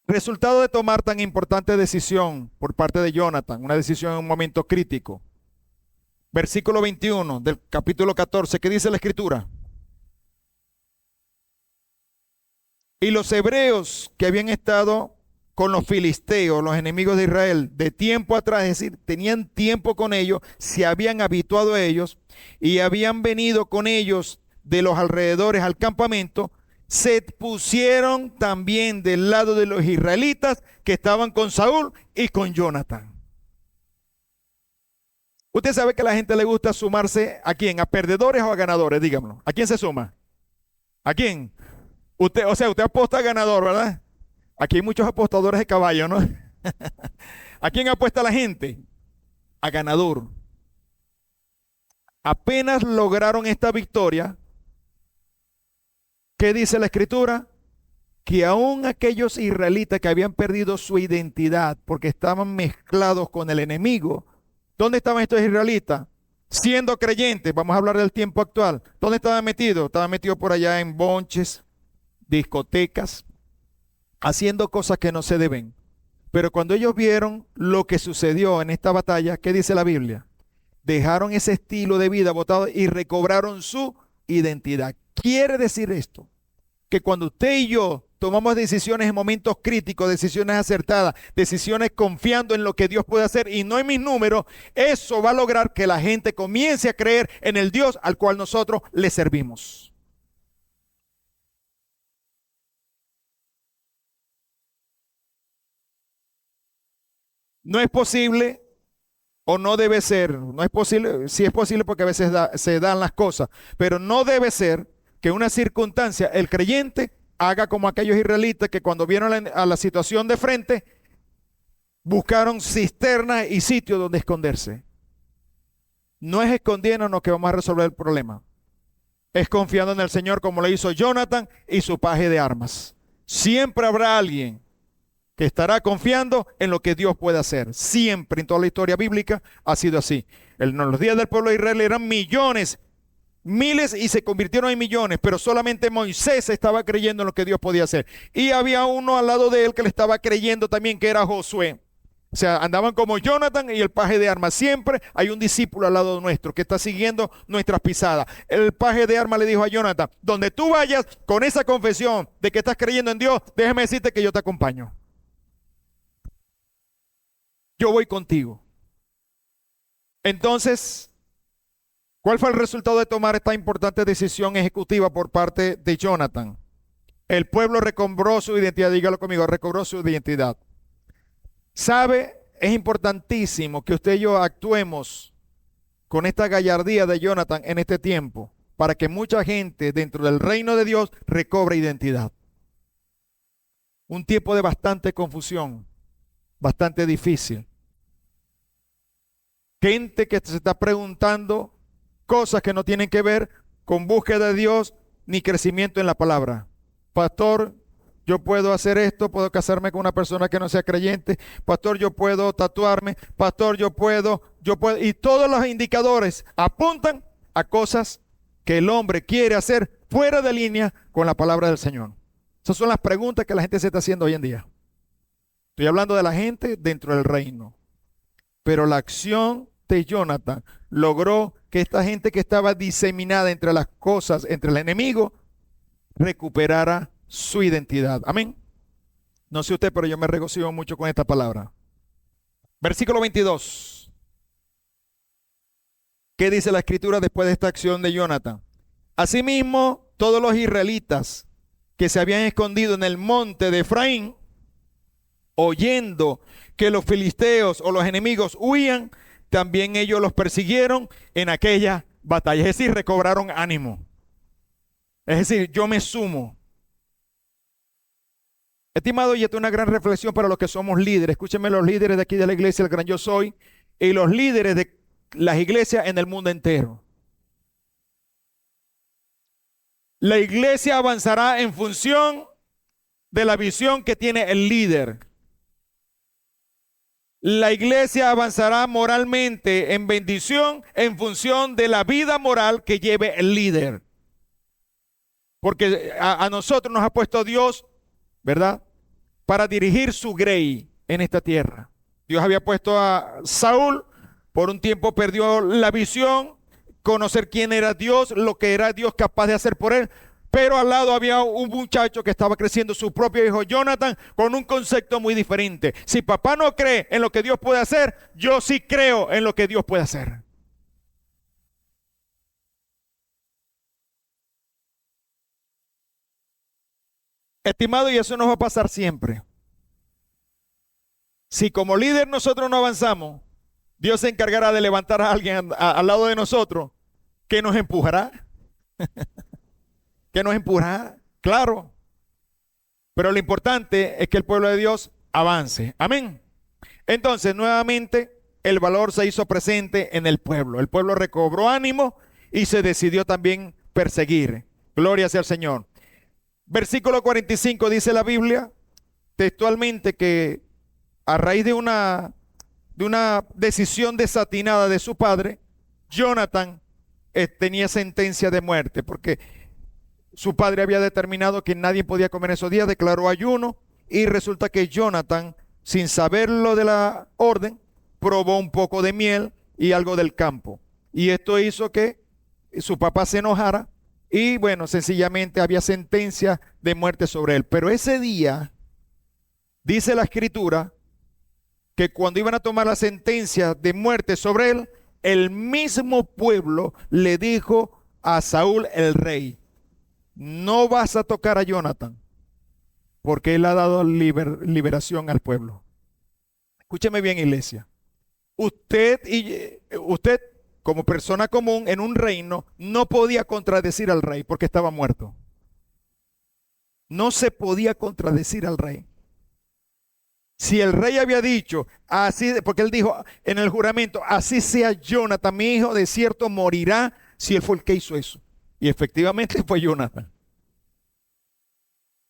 Resultado de tomar tan importante decisión por parte de Jonathan, una decisión en un momento crítico. Versículo 21 del capítulo 14, ¿qué dice la Escritura? Y los hebreos que habían estado con los filisteos, los enemigos de Israel, de tiempo atrás, es decir, tenían tiempo con ellos, se habían habituado a ellos y habían venido con ellos de los alrededores al campamento, se pusieron también del lado de los israelitas que estaban con Saúl y con Jonathan. Usted sabe que a la gente le gusta sumarse ¿a quién? ¿A perdedores o a ganadores? Dígamelo. ¿A quién se suma? ¿A quién? Usted, o sea, usted apuesta a ganador, ¿verdad? Aquí hay muchos apostadores de caballo, ¿no? ¿A quién apuesta la gente? A ganador. Apenas lograron esta victoria, ¿qué dice la Escritura? Que aún aquellos israelitas que habían perdido su identidad porque estaban mezclados con el enemigo, ¿dónde estaban estos israelitas? Siendo creyentes, vamos a hablar del tiempo actual. ¿Dónde estaban metidos? Estaban metidos por allá en bonches, discotecas, haciendo cosas que no se deben. Pero cuando ellos vieron lo que sucedió en esta batalla, ¿qué dice la Biblia? Dejaron ese estilo de vida botado y recobraron su identidad. Quiere decir esto, que cuando usted y yo tomamos decisiones en momentos críticos, decisiones acertadas, decisiones confiando en lo que Dios puede hacer y no en mis números, eso va a lograr que la gente comience a creer en el Dios al cual nosotros le servimos. No es posible o no debe ser, no es posible, sí es posible porque a veces se dan las cosas, pero no debe ser que una circunstancia, el creyente haga como aquellos israelitas que cuando vieron a la situación de frente, buscaron cisternas y sitios donde esconderse. No es escondiéndonos que vamos a resolver el problema. es confiando en el Señor como lo hizo Jonathan y su paje de armas. Siempre habrá alguien que estará confiando en lo que Dios puede hacer. Siempre en toda la historia bíblica ha sido así. En los días del pueblo de Israel eran millones, miles y se convirtieron en millones, pero solamente Moisés estaba creyendo en lo que Dios podía hacer. Y había uno al lado de él que le estaba creyendo también, que era Josué. O sea, andaban como Jonathan y el paje de armas. Siempre hay un discípulo al lado nuestro que está siguiendo nuestras pisadas. El paje de armas le dijo a Jonathan: donde tú vayas con esa confesión de que estás creyendo en Dios, déjame decirte que yo te acompaño. Yo voy contigo. Entonces, ¿cuál fue el resultado de tomar esta importante decisión ejecutiva por parte de Jonathan? El pueblo recobró su identidad. Dígalo conmigo: recobró su identidad. ¿Sabe? Es importantísimo que usted y yo actuemos con esta gallardía de Jonathan en este tiempo, para que mucha gente dentro del reino de Dios recobre identidad. Un tiempo de bastante confusión, bastante difícil. Gente que se está preguntando cosas que no tienen que ver con búsqueda de Dios ni crecimiento en la palabra. Pastor, yo puedo hacer esto, puedo casarme con una persona que no sea creyente. Pastor, yo puedo tatuarme. Pastor, yo puedo. Y todos los indicadores apuntan a cosas que el hombre quiere hacer fuera de línea con la palabra del Señor. Esas son las preguntas que la gente se está haciendo hoy en día. Estoy hablando de la gente dentro del reino. Pero la acción de Jonathan logró que esta gente que estaba diseminada entre las cosas, entre el enemigo, recuperara su identidad. Amén. No sé usted, pero yo me regocijo mucho con esta palabra. Versículo 22. ¿Qué dice la escritura después de esta acción de Jonathan? Asimismo, todos los israelitas que se habían escondido en el monte de Efraín, oyendo que los filisteos o los enemigos huían, también ellos los persiguieron en aquella batalla. Es decir, recobraron ánimo. Es decir, yo me sumo. Estimado, y esta es una gran reflexión para los que somos líderes. Escúchenme, los líderes de aquí de la iglesia, el Gran Yo Soy, y los líderes de las iglesias en el mundo entero. La iglesia avanzará en función de la visión que tiene el líder. La iglesia avanzará moralmente en bendición en función de la vida moral que lleve el líder. Porque a nosotros nos ha puesto Dios, ¿verdad?, para dirigir su grey en esta tierra. Dios había puesto a Saúl, por un tiempo perdió la visión, conocer quién era Dios, lo que era Dios capaz de hacer por él. Pero al lado había un muchacho que estaba creciendo, su propio hijo Jonathan, con un concepto muy diferente. Si papá no cree en lo que Dios puede hacer, yo sí creo en lo que Dios puede hacer. Estimado, y eso nos va a pasar siempre. Si como líder nosotros no avanzamos, Dios se encargará de levantar a alguien al lado de nosotros que nos empujará. Que nos empujará, claro. Pero lo importante es que el pueblo de Dios avance. Amén. Entonces, nuevamente, el valor se hizo presente en el pueblo. El pueblo recobró ánimo y se decidió también perseguir. Gloria sea al Señor. Versículo 45 dice la Biblia textualmente que a raíz de una decisión desatinada de su padre, Jonathan tenía sentencia de muerte, porque su padre había determinado que nadie podía comer esos días, declaró ayuno, y resulta que Jonathan, sin saberlo de la orden, probó un poco de miel y algo del campo. Y esto hizo que su papá se enojara y, bueno, sencillamente había sentencia de muerte sobre él. Pero ese día, dice la escritura, que cuando iban a tomar la sentencia de muerte sobre él, el mismo pueblo le dijo a Saúl el rey: no vas a tocar a Jonathan, porque él ha dado liberación al pueblo. Escúcheme bien, iglesia. Usted como persona común en un reino no podía contradecir al rey porque estaba muerto. No se podía contradecir al rey. Si el rey había dicho así, porque él dijo en el juramento: así sea Jonathan, mi hijo, de cierto morirá, si él fue el que hizo eso. Y efectivamente fue Jonathan.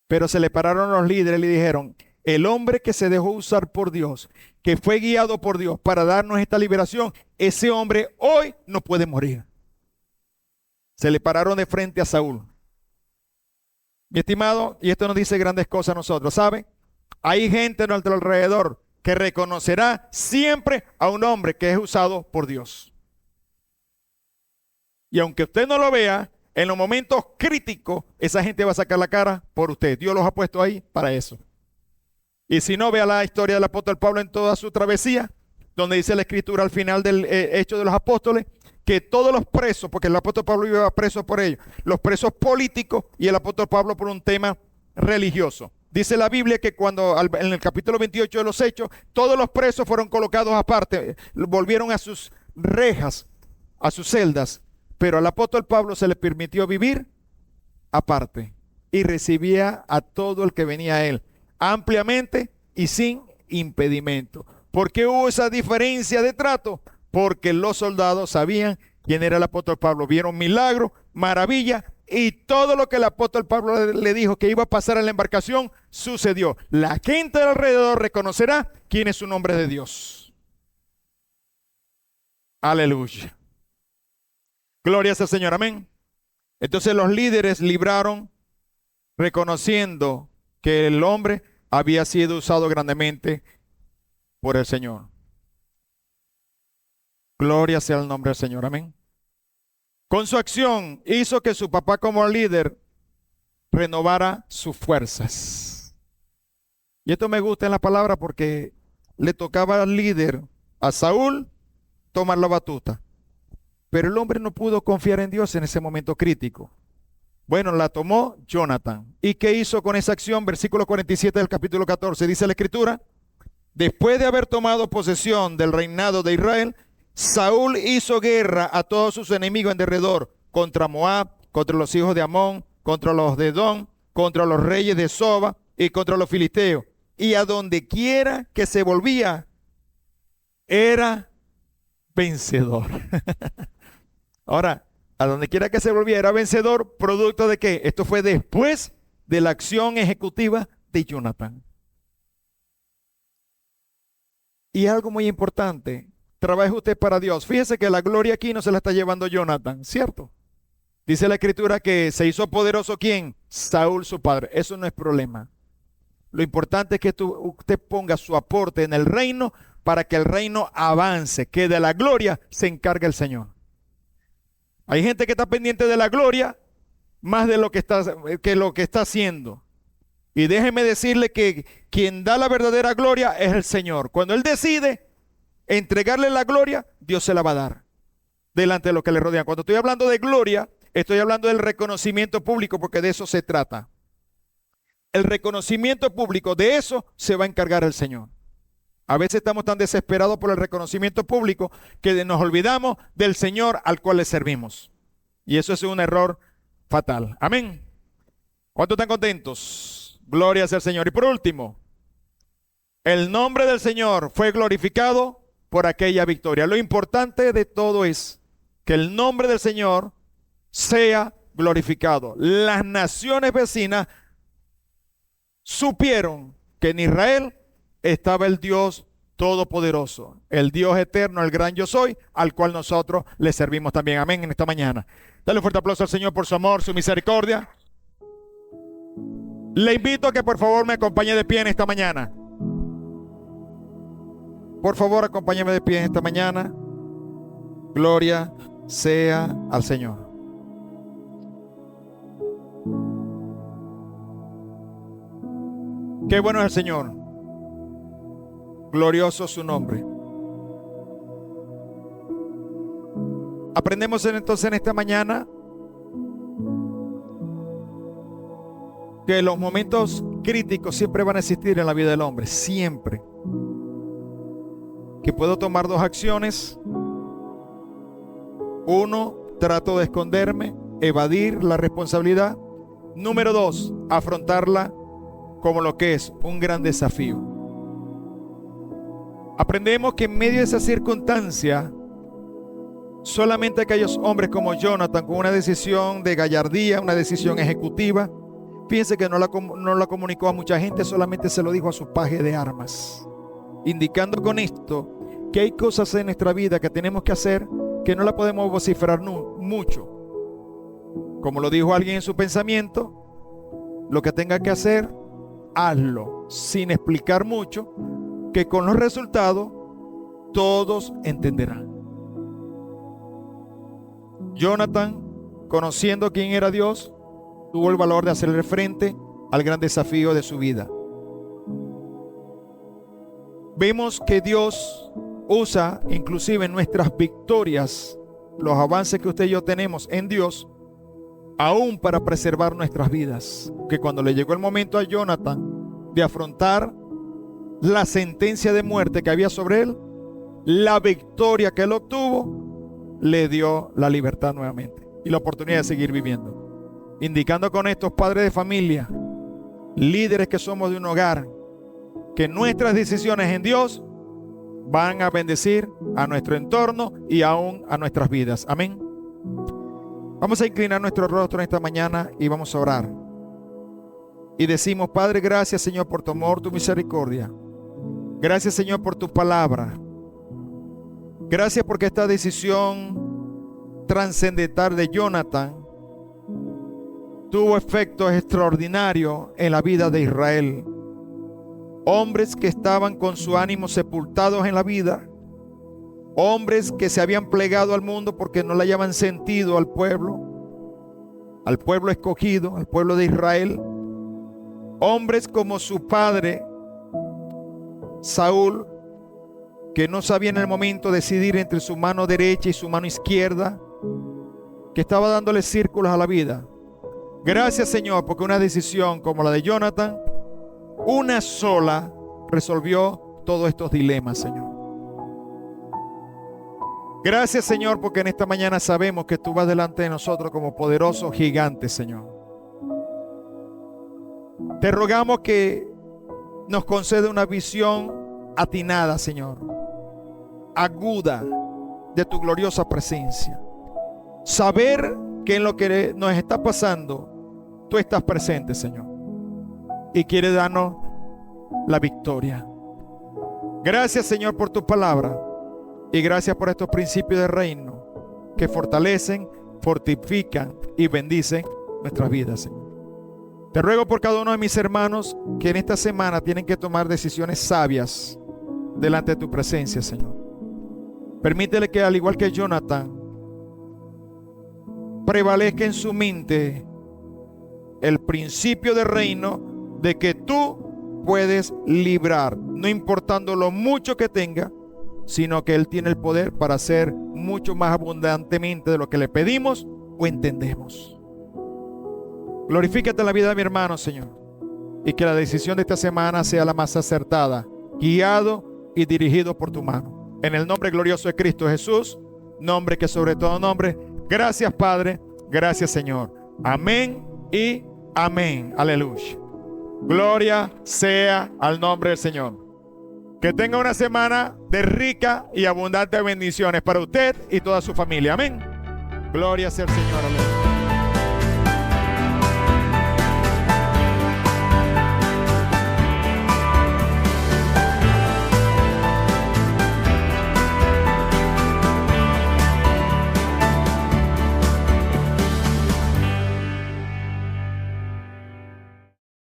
Pero se le pararon los líderes y le dijeron, el hombre que se dejó usar por Dios, que fue guiado por Dios para darnos esta liberación, ese hombre hoy no puede morir. Se le pararon de frente a Saúl. Mi estimado, y esto nos dice grandes cosas a nosotros, ¿sabe? Hay gente a nuestro alrededor que reconocerá siempre a un hombre que es usado por Dios. Y aunque usted no lo vea, en los momentos críticos, esa gente va a sacar la cara por usted. Dios los ha puesto ahí para eso. Y si no, vea la historia del apóstol Pablo en toda su travesía, donde dice la escritura al final del Hecho de los Apóstoles, que todos los presos, porque el apóstol Pablo iba preso por ellos, los presos políticos y el apóstol Pablo por un tema religioso. Dice la Biblia que cuando en el capítulo 28 de los Hechos, todos los presos fueron colocados aparte, volvieron a sus rejas, a sus celdas, pero al apóstol Pablo se le permitió vivir aparte y recibía a todo el que venía a él, ampliamente y sin impedimento. ¿Por qué hubo esa diferencia de trato? Porque los soldados sabían quién era el apóstol Pablo, vieron milagros, maravillas, y todo lo que el apóstol Pablo le dijo que iba a pasar en la embarcación, sucedió. La gente de alrededor reconocerá quién es un hombre de Dios. Aleluya. Gloria al Señor, amén. Entonces los líderes libraron reconociendo que el hombre había sido usado grandemente por el Señor. Gloria sea el nombre del Señor, amén. Con su acción hizo que su papá como líder renovara sus fuerzas. Y esto me gusta en la palabra porque le tocaba al líder, a Saúl, tomar la batuta. Pero el hombre no pudo confiar en Dios en ese momento crítico. Bueno, la tomó Jonathan. ¿Y qué hizo con esa acción? Versículo 47 del capítulo 14, dice la escritura. Después de haber tomado posesión del reinado de Israel, Saúl hizo guerra a todos sus enemigos en derredor, contra Moab, contra los hijos de Amón, contra los de Edom, contra los reyes de Soba y contra los filisteos. Y a donde quiera que se volvía, era vencedor. Ahora, a donde quiera que se volvía, era vencedor, ¿producto de qué? Esto fue después de la acción ejecutiva de Jonathan. Y algo muy importante, trabaje usted para Dios. Fíjese que la gloria aquí no se la está llevando Jonathan, ¿cierto? Dice la escritura que se hizo poderoso ¿quién? Saúl, su padre. Eso no es problema. Lo importante es que usted ponga su aporte en el reino para que el reino avance, que de la gloria se encargue el Señor. Hay gente que está pendiente de la gloria más de lo que está haciendo. Y déjeme decirle que quien da la verdadera gloria es el Señor. Cuando Él decide entregarle la gloria, Dios se la va a dar delante de los que le rodean. Cuando estoy hablando de gloria, estoy hablando del reconocimiento público, porque de eso se trata. El reconocimiento público, de eso se va a encargar el Señor. A veces estamos tan desesperados por el reconocimiento público que nos olvidamos del Señor al cual le servimos. Y eso es un error fatal. Amén. ¿Cuántos están contentos? Gloria sea al Señor. Y por último, el nombre del Señor fue glorificado por aquella victoria. Lo importante de todo es que el nombre del Señor sea glorificado. Las naciones vecinas supieron que en Israel estaba el Dios todopoderoso, el Dios eterno, el gran yo soy, al cual nosotros le servimos también. Amén. En esta mañana, dale un fuerte aplauso al Señor por su amor, su misericordia. Le invito a que por favor me acompañe de pie en esta mañana. Por favor, acompáñeme de pie en esta mañana. Gloria sea al Señor. Qué bueno es el Señor. Glorioso su nombre. Aprendemos entonces en esta mañana que los momentos críticos siempre van a existir en la vida del hombre, siempre. Que puedo tomar dos acciones. Uno, trato de esconderme, evadir la responsabilidad. Número dos, afrontarla como lo que es un gran desafío. Aprendemos que en medio de esa circunstancia Solamente aquellos hombres como Jonathan, con una decisión de gallardía, una decisión ejecutiva. Fíjense que no la comunicó a mucha gente, solamente se lo dijo a su paje de armas, indicando con esto que hay cosas en nuestra vida que tenemos que hacer que no la podemos vociferar mucho. Como lo dijo alguien en su pensamiento, lo que tenga que hacer, hazlo, sin explicar mucho, que con los resultados todos entenderán. Jonathan, conociendo quién era Dios, tuvo el valor de hacerle frente al gran desafío de su vida. Vemos que Dios usa inclusive nuestras victorias, los avances que usted y yo tenemos en Dios, aún para preservar nuestras vidas. Que cuando le llegó el momento a Jonathan de afrontar la sentencia de muerte que había sobre él, la victoria que él obtuvo le dio la libertad nuevamente y la oportunidad de seguir viviendo. Indicando con estos padres de familia, líderes que somos de un hogar, que nuestras decisiones en Dios van a bendecir a nuestro entorno y aún a nuestras vidas. Amén. Vamos a inclinar nuestro rostro en esta mañana y vamos a orar. Y decimos: Padre, gracias, Señor, por tu amor, tu misericordia. Gracias, Señor, por tu palabra. Gracias porque esta decisión trascendental de Jonathan tuvo efectos extraordinarios en la vida de Israel. Hombres que estaban con su ánimo sepultados en la vida, hombres que se habían plegado al mundo porque no le hallaban sentido al pueblo escogido, al pueblo de Israel. Hombres como su padre Saúl, que no sabía en el momento decidir entre su mano derecha y su mano izquierda, que estaba dándole círculos a la vida. Gracias, Señor, porque una decisión como la de Jonathan, una sola, resolvió todos estos dilemas, Señor. Gracias, Señor, porque en esta mañana sabemos que tú vas delante de nosotros como poderoso gigante, Señor. Te rogamos que nos conceda una visión atinada, Señor, aguda, de tu gloriosa presencia. Saber que en lo que nos está pasando, tú estás presente, Señor, y quieres darnos la victoria. Gracias, Señor, por tu palabra, y gracias por estos principios de reino que fortalecen, fortifican y bendicen nuestras vidas, Señor. Te ruego por cada uno de mis hermanos que en esta semana tienen que tomar decisiones sabias delante de tu presencia, Señor. Permítele que, al igual que Jonathan, prevalezca en su mente el principio de reino de que tú puedes librar, no importando lo mucho que tenga, sino que Él tiene el poder para hacer mucho más abundantemente de lo que le pedimos o entendemos. Glorifícate en la vida de mi hermano, Señor, y que la decisión de esta semana sea la más acertada, guiado y dirigido por tu mano. En el nombre glorioso de Cristo Jesús, nombre que sobre todo nombre. Gracias, Padre. Gracias, Señor. Amén y amén. Aleluya. Gloria sea al nombre del Señor. Que tenga una semana de rica y abundante bendiciones para usted y toda su familia. Amén. Gloria sea al Señor. Aleluya.